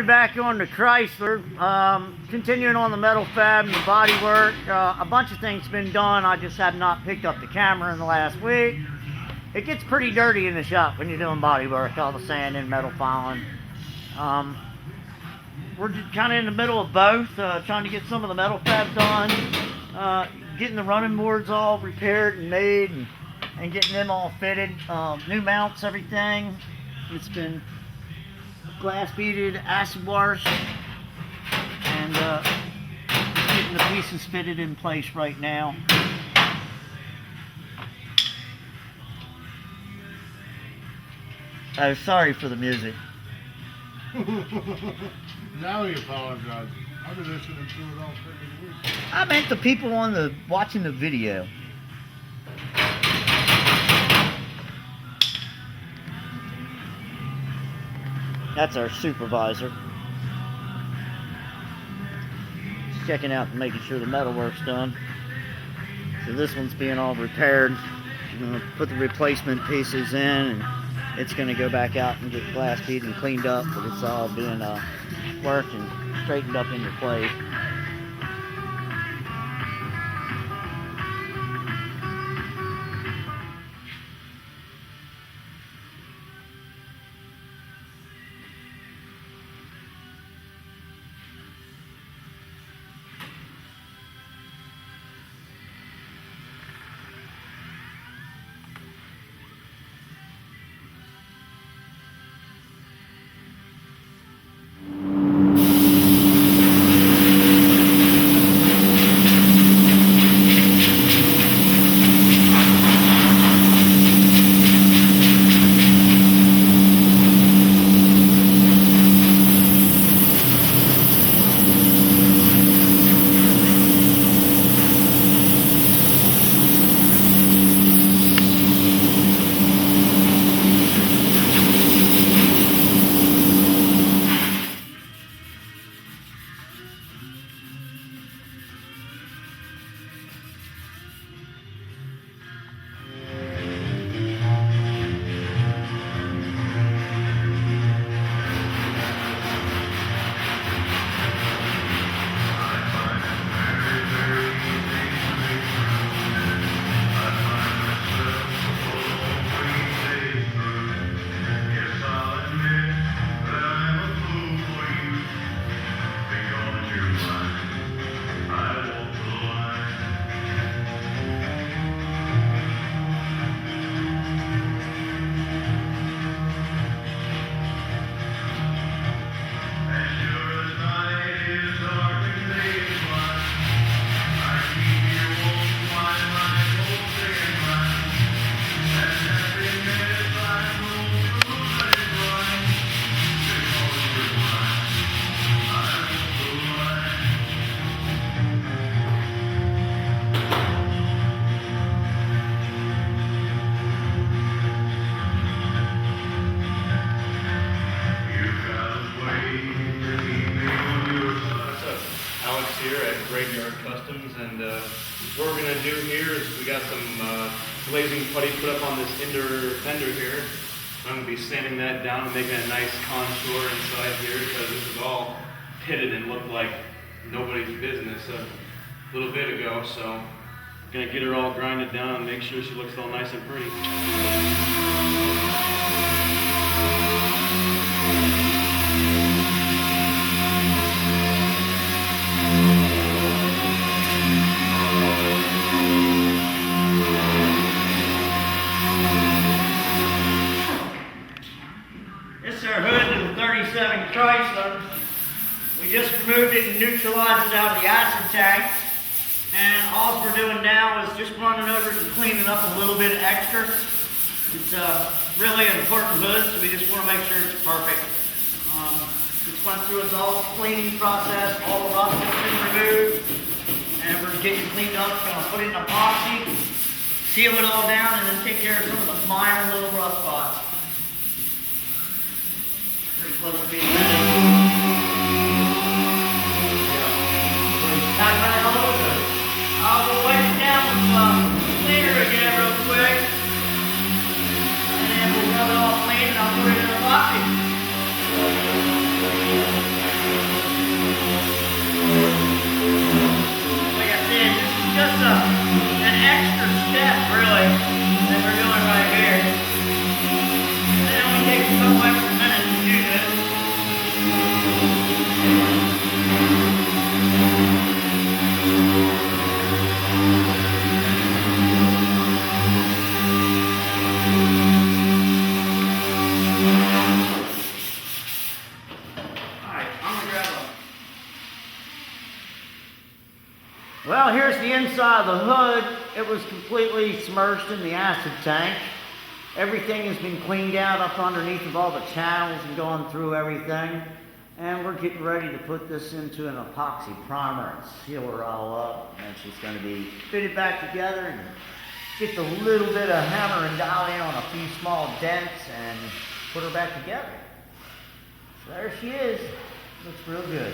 Back on the Chrysler, continuing on the metal fab and the body work. A bunch of things been done. I just have not picked up the camera in the last week. It gets pretty dirty in the shop when you're doing body work, all the sanding, metal filing. We're kind of in the middle of both, trying to get some of the metal fab done, getting the running boards all repaired and made, and getting them all fitted, new mounts, everything. It's been glass beaded, acid washed, and getting the pieces fitted in place right now. I'm sorry for the music. Now you apologize. I've been listening to it all freaking week. I meant the people on watching the video. That's our supervisor. Just checking out and making sure the metal work's done. So this one's being all repaired. I'm going to put the replacement pieces in, and it's going to go back out and get glass bead and cleaned up, but it's all being worked and straightened up into place. Here at Graveyard Customs, and what we're going to do here is we got some glazing putty put up on this inner fender here. I'm going to be sanding that down and making a nice contour inside here, because this is all pitted and looked like nobody's business a little bit ago. So I'm going to get her all grinded down and make sure she looks all nice and pretty. This is our hood to the 37 Chrysler. We just removed it and neutralized it out of the acid tank. And all we're doing now is just running over it and cleaning up a little bit extra. It's really an important hood, so we just want to make sure it's perfect. Just went through its all cleaning process, all the rust has been removed, and we're getting cleaned up. We're going to put it in epoxy, seal it all down, and then take care of some of the minor little rust spots. Pretty close to being ready. We'll wipe it down with cleaner again real quick, and then we'll rub it all clean and I'll put it in the epoxy. inside of the hood, it was completely submerged in the acid tank. Everything has been cleaned out up underneath of all the channels and gone through everything. And we're getting ready to put this into an epoxy primer and seal her all up. And she's going to be fitted back together and get the little bit of hammer and dolly on a few small dents and put her back together. So there she is. Looks real good.